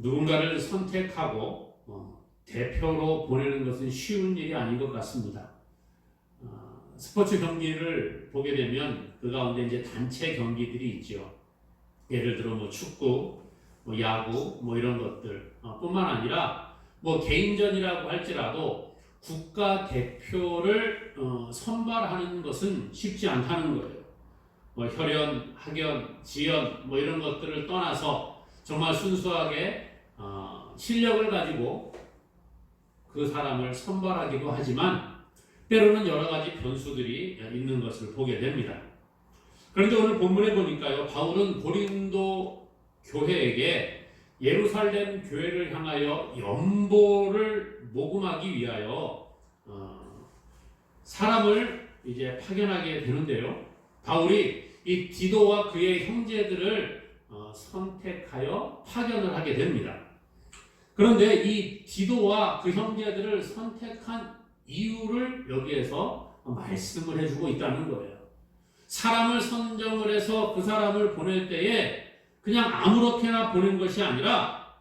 누군가를 선택하고 대표로 보내는 것은 쉬운 일이 아닌 것 같습니다. 스포츠 경기를 보게 되면 그 가운데 이제 단체 경기들이 있죠. 예를 들어 뭐 축구, 뭐 야구, 뭐 이런 것들 뿐만 아니라 뭐 개인전이라고 할지라도 국가 대표를 선발하는 것은 쉽지 않다는 거예요. 뭐 혈연, 학연, 지연 뭐 이런 것들을 떠나서 정말 순수하게 실력을 가지고 그 사람을 선발하기도 하지만 때로는 여러 가지 변수들이 있는 것을 보게 됩니다. 그런데 오늘 본문에 보니까요, 바울은 고린도 교회에게 예루살렘 교회를 향하여 연보를 모금하기 위하여 사람을 이제 파견하게 되는데요. 바울이 이 디도와 그의 형제들을 선택하여 파견을 하게 됩니다. 그런데 이 디도와 그 형제들을 선택한 이유를 여기에서 말씀을 해주고 있다는 거예요. 사람을 선정을 해서 그 사람을 보낼 때에 그냥 아무렇게나 보낸 것이 아니라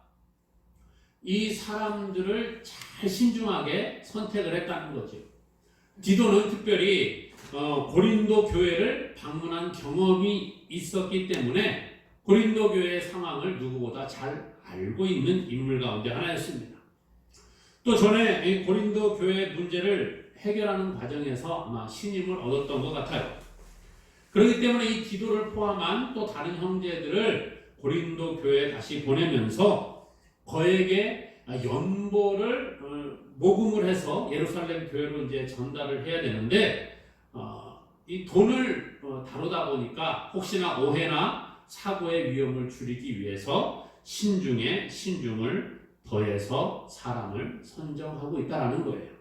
이 사람들을 잘 신중하게 선택을 했다는 거죠. 디도는 특별히 고린도 교회를 방문한 경험이 있었기 때문에 고린도 교회의 상황을 누구보다 잘 알고 있는 인물 가운데 하나였습니다. 또 전에 이 고린도 교회의 문제를 해결하는 과정에서 아마 신임을 얻었던 것 같아요. 그렇기 때문에 이 디도를 포함한 또 다른 형제들을 고린도 교회에 다시 보내면서 그에게 연보를 모금을 해서 예루살렘 교회로 이제 전달을 해야 되는데 이 돈을 다루다 보니까 혹시나 오해나 사고의 위험을 줄이기 위해서 신중에 신중을 더해서 사람을 선정하고 있다는 거예요.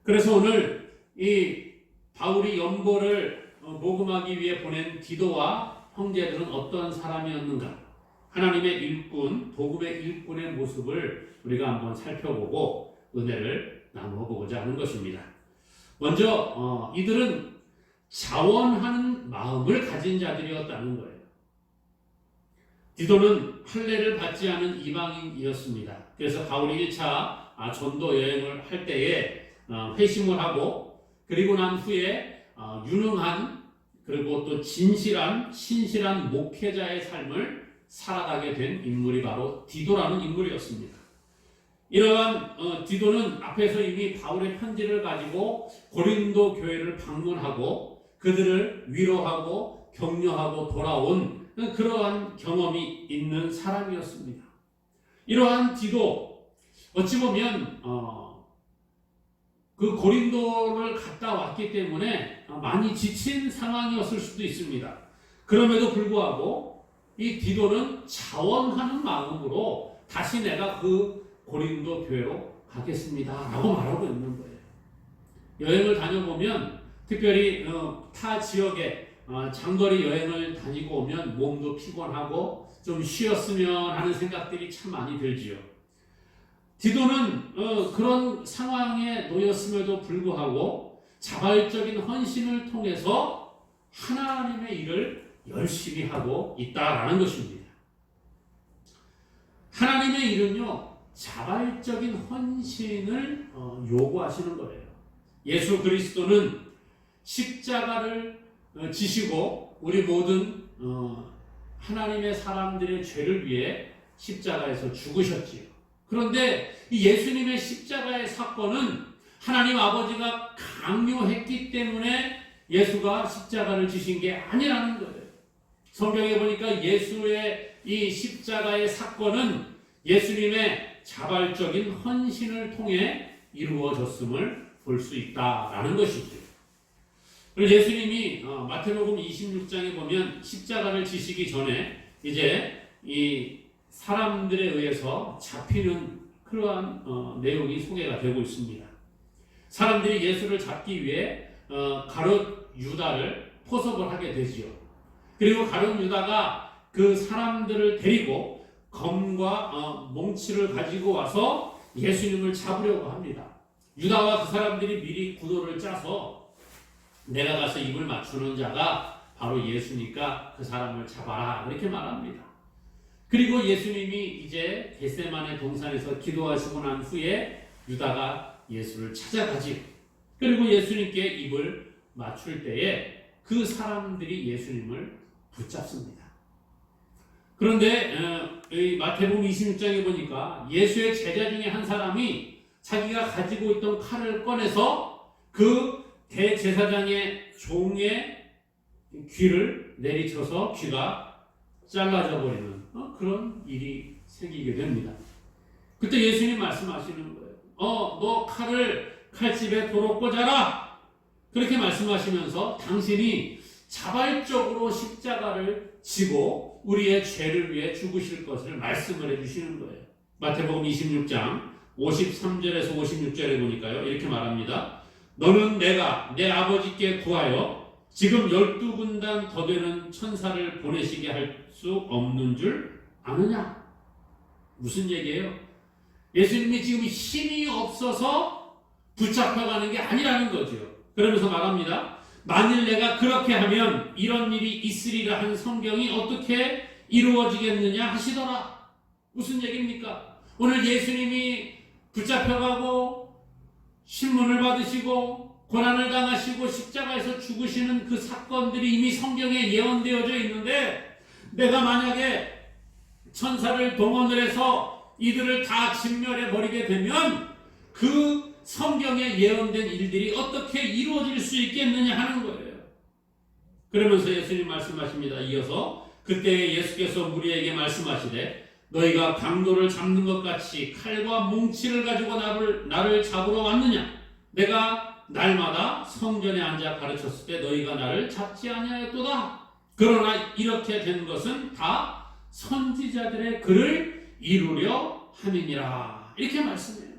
그래서 오늘 이 바울이 연보를 모금하기 위해 보낸 디도와 형제들은 어떤 사람이었는가? 하나님의 일꾼, 복음의 일꾼의 모습을 우리가 한번 살펴보고 은혜를 나누어 보고자 하는 것입니다. 먼저 이들은 자원하는 마음을 가진 자들이었다는 거예요. 디도는 할례를 받지 않은 이방인이었습니다. 그래서 바울이 1차 전도 여행을 할 때에 회심을 하고 그리고 난 후에 유능한 그리고 또 진실한 신실한 목회자의 삶을 살아가게 된 인물이 바로 디도라는 인물이었습니다. 이러한 디도는 앞에서 이미 바울의 편지를 가지고 고린도 교회를 방문하고 그들을 위로하고 격려하고 돌아온 그러한 경험이 있는 사람이었습니다. 이러한 디도 어찌 보면 그 고린도를 갔다 왔기 때문에 많이 지친 상황이었을 수도 있습니다. 그럼에도 불구하고 이 디도는 자원하는 마음으로 다시 내가 그 고린도 교회로 가겠습니다 라고 말하고 있는 거예요. 여행을 다녀보면 특별히 타 지역에 장거리 여행을 다니고 오면 몸도 피곤하고 좀 쉬었으면 하는 생각들이 참 많이 들지요. 디도는 그런 상황에 놓였음에도 불구하고 자발적인 헌신을 통해서 하나님의 일을 열심히 하고 있다라는 것입니다. 하나님의 일은요, 자발적인 헌신을 요구하시는 거예요. 예수 그리스도는 십자가를 지시고 우리 모든 하나님의 사람들의 죄를 위해 십자가에서 죽으셨지요. 그런데 이 예수님의 십자가의 사건은 하나님 아버지가 강요했기 때문에 예수가 십자가를 지신 게 아니라는 거예요. 성경에 보니까 예수의 이 십자가의 사건은 예수님의 자발적인 헌신을 통해 이루어졌음을 볼 수 있다라는 것이죠. 그래서 예수님이 마태복음 26장에 보면 십자가를 지시기 전에 이제 이 사람들에 의해서 잡히는 그러한 내용이 소개가 되고 있습니다. 사람들이 예수를 잡기 위해 가룟 유다를 포섭을 하게 되지요. 그리고 가룟 유다가 그 사람들을 데리고 검과 몽치를 가지고 와서 예수님을 잡으려고 합니다. 유다와 그 사람들이 미리 구도를 짜서 내가 가서 입을 맞추는 자가 바로 예수니까 그 사람을 잡아라 이렇게 말합니다. 그리고 예수님이 이제 겟세마네 동산에서 기도하시고 난 후에 유다가 예수를 찾아가지. 그리고 예수님께 입을 맞출 때에 그 사람들이 예수님을 붙잡습니다. 그런데 이 마태복음 26장에 보니까 예수의 제자 중에 한 사람이 자기가 가지고 있던 칼을 꺼내서 그 대제사장의 종의 귀를 내리쳐서 귀가 잘라져 버리는 그런 일이 생기게 됩니다. 그때 예수님 말씀하시는 거예요. 너 칼을 칼집에 도로 꽂아라. 그렇게 말씀하시면서 당신이 자발적으로 십자가를 지고 우리의 죄를 위해 죽으실 것을 말씀을 해주시는 거예요. 마태복음 26장 53절에서 56절에 보니까요, 이렇게 말합니다. 너는 내가 내 아버지께 구하여 지금 12군단 더 되는 천사를 보내시게 할 수 없는 줄 아느냐? 무슨 얘기예요? 예수님이 지금 힘이 없어서 붙잡혀가는 게 아니라는 거죠. 그러면서 말합니다. 만일 내가 그렇게 하면 이런 일이 있으리라 한 성경이 어떻게 이루어지겠느냐 하시더라. 무슨 얘기입니까? 오늘 예수님이 붙잡혀가고 신문을 받으시고 고난을 당하시고 십자가에서 죽으시는 그 사건들이 이미 성경에 예언되어져 있는데, 내가 만약에 천사를 동원을 해서 이들을 다 진멸해 버리게 되면 그 성경에 예언된 일들이 어떻게 이루어질 수 있겠느냐 하는 거예요. 그러면서 예수님 말씀하십니다. 이어서 그때 예수께서 무리에게 말씀하시되 너희가 강도를 잡는 것 같이 칼과 뭉치를 가지고 나를 잡으러 왔느냐? 내가 날마다 성전에 앉아 가르쳤을 때 너희가 나를 잡지 아니하였도다. 그러나 이렇게 된 것은 다 선지자들의 글을 이루려 함이니라. 이렇게 말씀해요.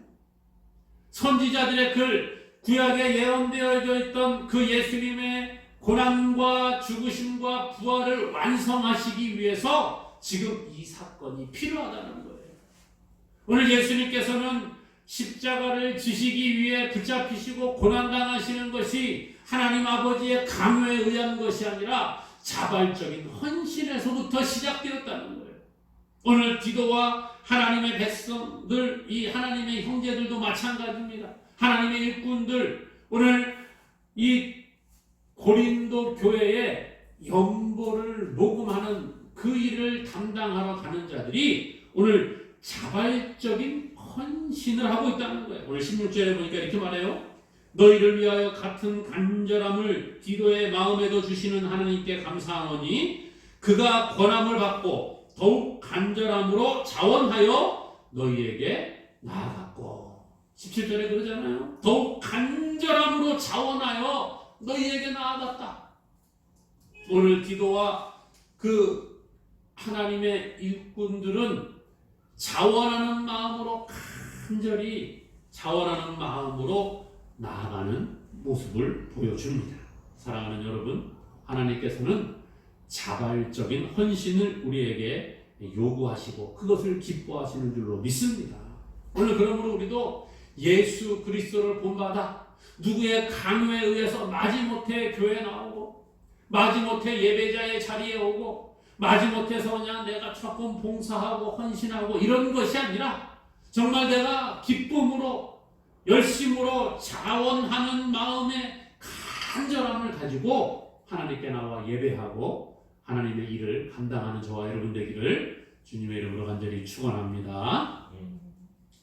선지자들의 글, 구약에 예언되어져 있던 그 예수님의 고난과 죽으심과 부활을 완성하시기 위해서 지금 이 사건이 필요하다는 거예요. 오늘 예수님께서는 십자가를 지시기 위해 붙잡히시고 고난당하시는 것이 하나님 아버지의 강요에 의한 것이 아니라 자발적인 헌신에서부터 시작되었다는 거예요. 오늘 디도와 하나님의 백성들, 이 하나님의 형제들도 마찬가지입니다. 하나님의 일꾼들, 오늘 이 고린도 교회에 연보를 녹음하는 그 일을 담당하러 가는 자들이 오늘 자발적인 헌신을 하고 있다는 거예요. 오늘 16절에 보니까 이렇게 말해요. 너희를 위하여 같은 간절함을 디도의 마음에도 주시는 하나님께 감사하노니 그가 권함을 받고 더욱 간절함으로 자원하여 너희에게 나아갔고. 17절에 그러잖아요. 더욱 간절함으로 자원하여 너희에게 나아갔다. 오늘 디도와 그 하나님의 일꾼들은 자원하는 마음으로, 간절히 자원하는 마음으로 나아가는 모습을 보여줍니다. 사랑하는 여러분, 하나님께서는 자발적인 헌신을 우리에게 요구하시고 그것을 기뻐하시는 줄로 믿습니다. 오늘 그러므로 우리도 예수 그리스도를 본받아 누구의 강요에 의해서 마지못해 교회에 나오고 마지못해 예배자의 자리에 오고 마지못해서 그냥 내가 조금 봉사하고 헌신하고 이런 것이 아니라 정말 내가 기쁨으로 열심으로 자원하는 마음의 간절함을 가지고 하나님께 나와 예배하고 하나님의 일을 감당하는 저와 여러분 되기를 주님의 이름으로 간절히 축원합니다.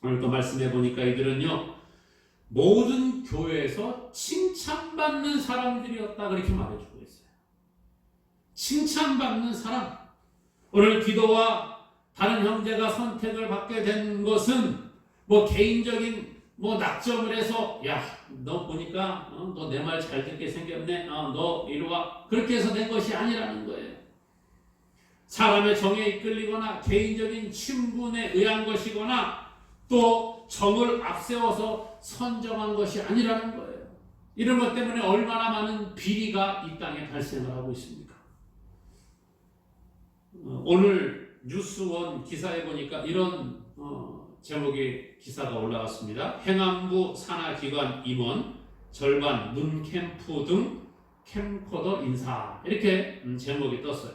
오늘 또 말씀해 보니까 이들은요, 모든 교회에서 칭찬받는 사람들이었다 그렇게 말해주고 있어요. 칭찬받는 사람. 오늘 디도와 다른 형제가 선택을 받게 된 것은 뭐 개인적인 낙점을 해서 야, 너 보니까 너 내 말 잘 듣게 생겼네. 너 이리 와. 그렇게 해서 된 것이 아니라는 거예요. 사람의 정에 이끌리거나 개인적인 친분에 의한 것이거나 또 정을 앞세워서 선정한 것이 아니라는 거예요. 이런 것 때문에 얼마나 많은 비리가 이 땅에 발생을 하고 있습니까? 오늘 뉴스원 기사에 보니까 이런 제목의 기사가 올라왔습니다. 행안부 산하기관 임원 절반 문캠프 등 캠코더 인사, 이렇게 제목이 떴어요.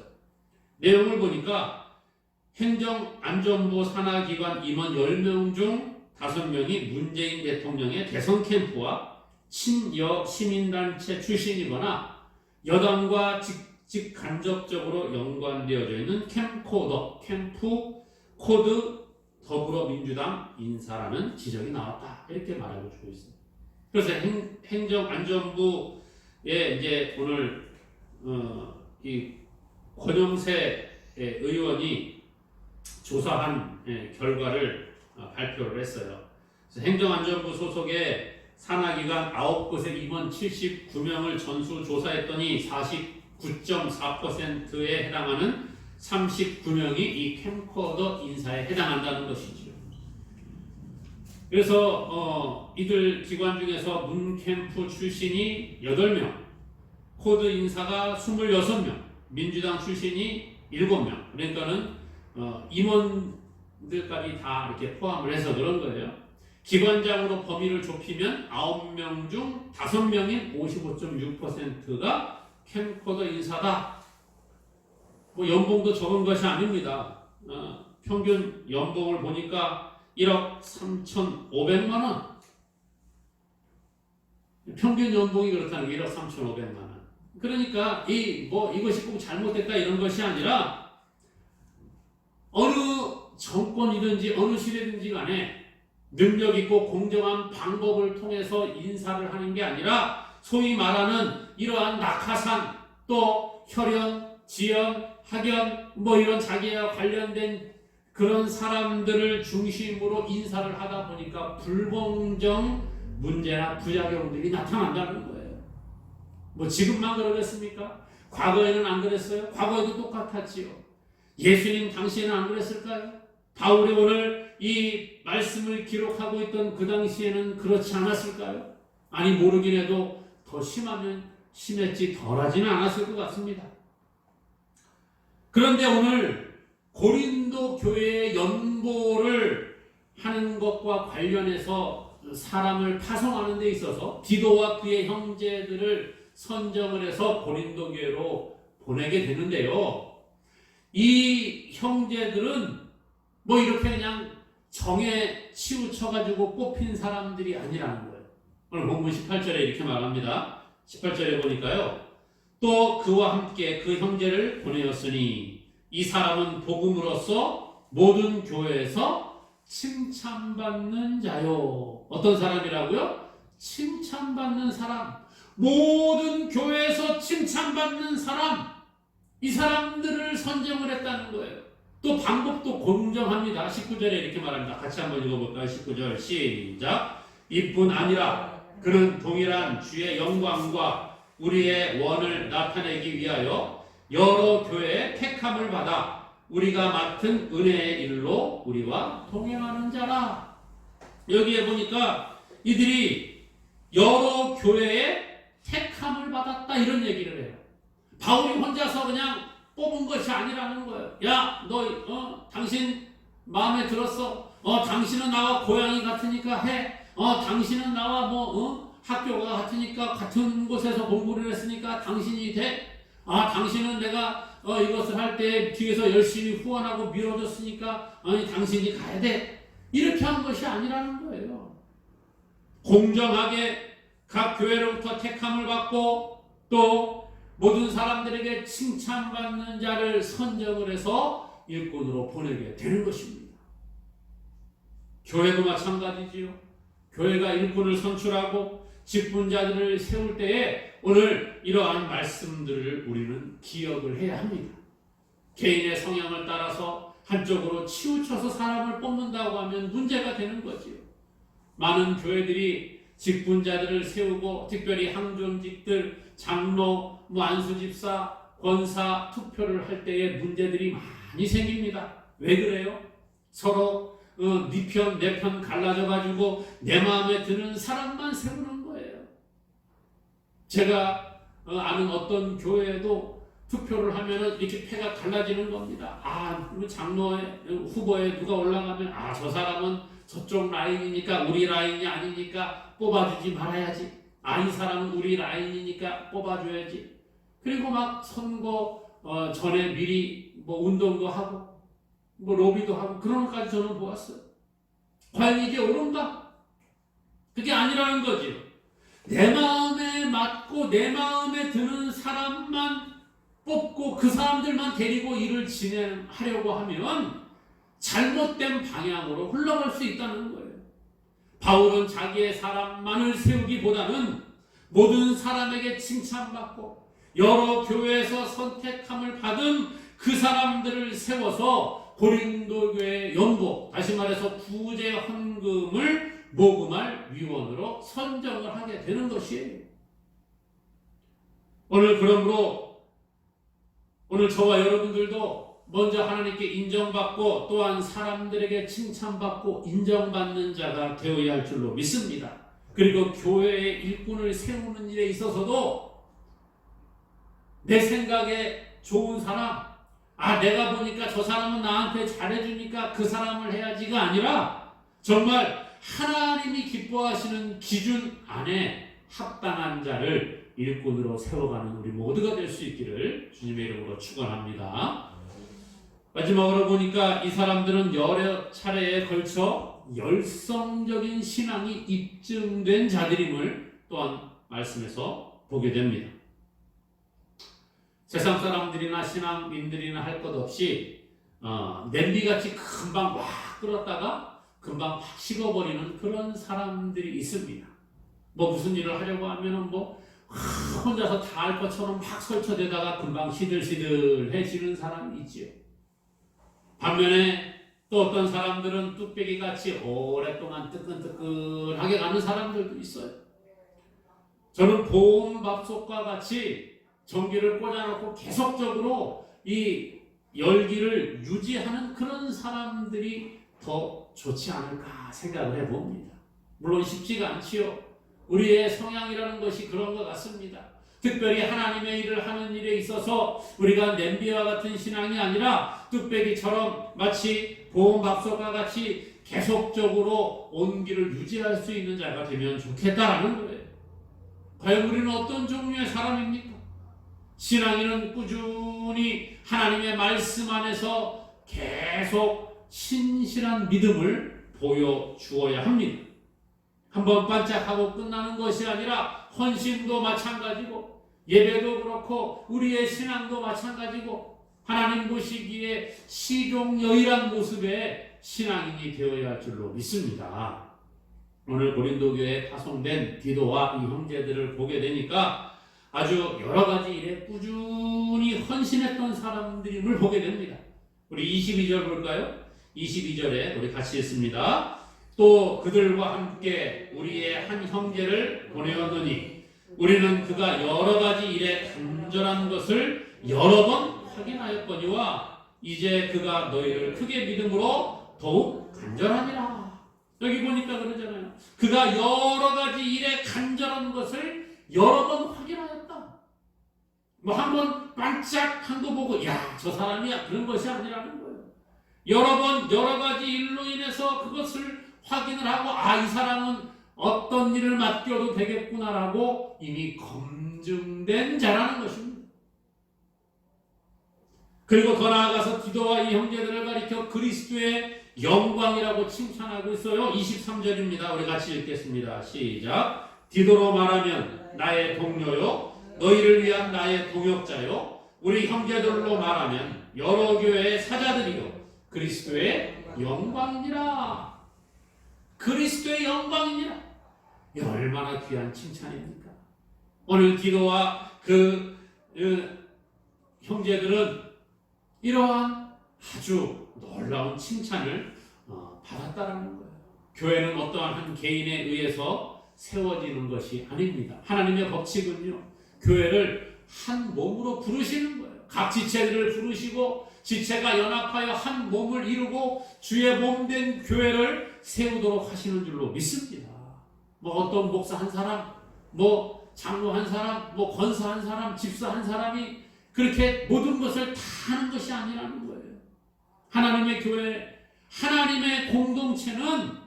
내용을 보니까 행정안전부 산하기관 임원 10명 중 5명이 문재인 대통령의 대선 캠프와 친여 시민단체 출신이거나 여당과 직간접적으로 연관되어져 있는 캠프 코드 더불어민주당 인사라는 지적이 나왔다. 이렇게 말하고 주고 있습니다. 그래서 행정안전부에 이제 오늘 이 권영세 의원이 조사한 결과를 발표를 했어요. 그래서 행정안전부 소속의 산하기관 9곳의 임원 79명을 전수 조사했더니 49.4%에 해당하는 39명이 이 캠코더 인사에 해당한다는 것이죠. 그래서 이들 기관 중에서 문캠프 출신이 8명, 코드 인사가 26명, 민주당 출신이 7명. 그러니까는 임원들까지 다 이렇게 포함을 해서 그런 거예요. 기관장으로 범위를 좁히면 9명 중 5명인 55.6%가 캠코더 인사다. 뭐 연봉도 적은 것이 아닙니다. 평균 연봉을 보니까 1억 3,500만 원. 평균 연봉이 그렇다는 게 1억 3,500만 원. 그러니까 이것이 꼭 잘못됐다 이런 것이 아니라 어느 정권이든지 어느 시대든지 간에 능력 있고 공정한 방법을 통해서 인사를 하는 게 아니라 소위 말하는 이러한 낙하산 또 혈연, 지연, 학연 뭐 이런 자기와 관련된 그런 사람들을 중심으로 인사를 하다 보니까 불공정 문제나 부작용들이 나타난다는 거예요. 뭐 지금만 그러겠습니까? 과거에는 안 그랬어요? 과거에도 똑같았지요. 예수님 당시에는 안 그랬을까요? 바울이 오늘 이 말씀을 기록하고 있던 그 당시에는 그렇지 않았을까요? 아니 모르긴 해도 더 심하면 심했지 덜하지는 않았을 것 같습니다. 그런데 오늘 고린도 교회의 연보를 하는 것과 관련해서 사람을 파송하는 데 있어서 디도와 그의 형제들을 선정을 해서 고린도 교회로 보내게 되는데요. 이 형제들은 뭐 이렇게 그냥 정에 치우쳐가지고 뽑힌 사람들이 아니라는 거예요. 오늘 본문 18절에 이렇게 말합니다. 18절에 보니까요. 또 그와 함께 그 형제를 보내었으니 이 사람은 복음으로써 모든 교회에서 칭찬받는 자요. 어떤 사람이라고요? 칭찬받는 사람. 모든 교회에서 칭찬받는 사람. 이 사람들을 선정을 했다는 거예요. 또 방법도 공정합니다. 19절에 이렇게 말합니다. 같이 한번 읽어볼까요? 19절 시작. 이뿐 아니라 그는 동일한 주의 영광과 우리의 원을 나타내기 위하여 여러 교회의 택함을 받아 우리가 맡은 은혜의 일로 우리와 동행하는 자라. 여기에 보니까 이들이 여러 교회의 택함을 받았다 이런 얘기를 해요. 바울이 혼자서 그냥 뽑은 것이 아니라는 거예요. 야, 너 당신 마음에 들었어? 당신은 나와 고향이 같으니까 해. 당신은 나와 학교가 같으니까 같은 곳에서 공부를 했으니까 당신이 돼. 당신은 내가 이것을 할 때 뒤에서 열심히 후원하고 밀어줬으니까 당신이 가야 돼. 이렇게 한 것이 아니라는 거예요. 공정하게 각 교회로부터 택함을 받고 또 모든 사람들에게 칭찬받는 자를 선정을 해서 일꾼으로 보내게 되는 것입니다. 교회도 마찬가지지요. 교회가 일꾼을 선출하고 직분자들을 세울 때에 오늘 이러한 말씀들을 우리는 기억을 해야 합니다. 개인의 성향을 따라서 한쪽으로 치우쳐서 사람을 뽑는다고 하면 문제가 되는 거지요. 많은 교회들이 직분자들을 세우고 특별히 항존직들, 장로, 안수집사, 권사 투표를 할 때에 문제들이 많이 생깁니다. 왜 그래요? 서로 네 편, 내 편 갈라져가지고 내 마음에 드는 사람만 세우는 거예요. 제가 아는 어떤 교회에도 투표를 하면은 이렇게 패가 갈라지는 겁니다. 장로의 후보에 누가 올라가면 저 사람은 저쪽 라인이니까 우리 라인이 아니니까 뽑아주지 말아야지. 이 사람은 우리 라인이니까 뽑아줘야지. 그리고 막 선거 전에 미리 운동도 하고 뭐 로비도 하고 그런 것까지 저는 보았어요. 과연 이게 옳은가? 그게 아니라는 거지. 내 마음에 맞고 내 마음에 드는 사람만 뽑고 그 사람들만 데리고 일을 진행하려고 하면 잘못된 방향으로 흘러갈 수 있다는 거예요. 바울은 자기의 사람만을 세우기보다는 모든 사람에게 칭찬받고 여러 교회에서 선택함을 받은 그 사람들을 세워서 고린도 교회의 연복, 다시 말해서 구제 헌금을 모금할 위원으로 선정을 하게 되는 것이에요. 그러므로 오늘 저와 여러분들도 먼저 하나님께 인정받고 또한 사람들에게 칭찬받고 인정받는 자가 되어야 할 줄로 믿습니다. 그리고 교회의 일꾼을 세우는 일에 있어서도 내 생각에 좋은 사람, 내가 보니까 저 사람은 나한테 잘해주니까 그 사람을 해야지가 아니라 정말 하나님이 기뻐하시는 기준 안에 합당한 자를 일꾼으로 세워가는 우리 모두가 될 수 있기를 주님의 이름으로 축원합니다. 마지막으로 보니까 이 사람들은 여러 차례에 걸쳐 열성적인 신앙이 입증된 자들임을 또한 말씀에서 보게 됩니다. 세상 사람들이나 신앙인들이나 할 것 없이 냄비같이 금방 확 끓었다가 금방 확 식어버리는 그런 사람들이 있습니다. 무슨 일을 하려고 하면은 혼자서 다 할 것처럼 막 설쳐대다가 금방 시들시들해지는 사람이 있지요. 반면에 또 어떤 사람들은 뚝배기같이 오랫동안 뜨끈뜨끈하게 가는 사람들도 있어요. 저는 보온밥솥과 같이 전기를 꽂아놓고 계속적으로 이 열기를 유지하는 그런 사람들이 더 좋지 않을까 생각을 해봅니다. 물론 쉽지가 않지요. 우리의 성향이라는 것이 그런 것 같습니다. 특별히 하나님의 일을 하는 일에 있어서 우리가 냄비와 같은 신앙이 아니라 뚝배기처럼 마치 보온밥솥과 같이 계속적으로 온기를 유지할 수 있는 자가 되면 좋겠다라는 거예요. 과연 우리는 어떤 종류의 사람입니까? 신앙인은 꾸준히 하나님의 말씀 안에서 계속 신실한 믿음을 보여주어야 합니다. 한번 반짝하고 끝나는 것이 아니라 헌신도 마찬가지고 예배도 그렇고 우리의 신앙도 마찬가지고 하나님 보시기에 시종여일한 모습의 신앙인이 되어야 할 줄로 믿습니다. 오늘 고린도 교회에 파송된 디도와 이 형제들을 보게 되니까 아주 여러 가지 일에 꾸준히 헌신했던 사람들임을 보게 됩니다. 우리 22절 볼까요? 22절에 우리 같이 읽습니다. 또 그들과 함께 우리의 한 형제를 보내었느니 우리는 그가 여러 가지 일에 간절한 것을 여러 번 확인하였거니와 이제 그가 너희를 크게 믿음으로 더욱 간절하니라. 여기 보니까 그러잖아요. 그가 여러 가지 일에 간절한 것을 여러 번 확인하였다. 한번 반짝한 거 보고 저 사람이야 그런 것이 아니라는 거예요. 여러 번 여러 가지 일로 인해서 그것을 확인을 하고 이 사람은 어떤 일을 맡겨도 되겠구나라고 이미 검증된 자라는 것입니다. 그리고 더 나아가서 디도와 이 형제들을 가리켜 그리스도의 영광이라고 칭찬하고 있어요. 23절입니다. 우리 같이 읽겠습니다. 시작. 디도로 말하면 나의 동료요 너희를 위한 나의 동역자요 우리 형제들로 말하면 여러 교회의 사자들이요 그리스도의 영광이니라. 그리스도의 영광이니라. 얼마나 귀한 칭찬입니까? 오늘 디도와 그 형제들은 이러한 아주 놀라운 칭찬을 받았다라는 거예요. 교회는 어떠한 한 개인에 의해서 세워지는 것이 아닙니다. 하나님의 법칙은요, 교회를 한 몸으로 부르시는 거예요. 각 지체들을 부르시고 지체가 연합하여 한 몸을 이루고 주의 몸된 교회를 세우도록 하시는 줄로 믿습니다. 어떤 목사 한 사람, 장로 한 사람, 권사 한 사람, 집사 한 사람이 그렇게 모든 것을 다 하는 것이 아니라는 거예요. 하나님의 교회, 하나님의 공동체는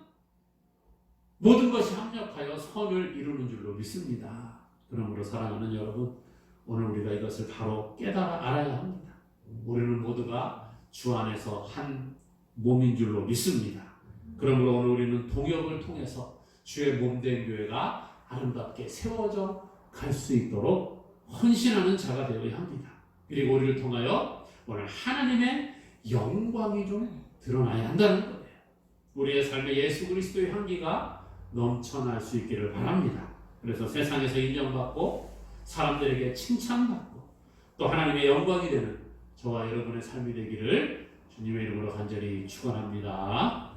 모든 것이 합력하여 선을 이루는 줄로 믿습니다. 그러므로 사랑하는 여러분, 오늘 우리가 이것을 바로 깨달아 알아야 합니다. 우리는 모두가 주 안에서 한 몸인 줄로 믿습니다. 그러므로 오늘 우리는 동역을 통해서 주의 몸된 교회가 아름답게 세워져 갈 수 있도록 헌신하는 자가 되어야 합니다. 그리고 우리를 통하여 오늘 하나님의 영광이 좀 드러나야 한다는 거예요. 우리의 삶에 예수 그리스도의 향기가 넘쳐날 수 있기를 바랍니다. 그래서 세상에서 인정받고 사람들에게 칭찬받고 또 하나님의 영광이 되는 저와 여러분의 삶이 되기를 주님의 이름으로 간절히 축원합니다.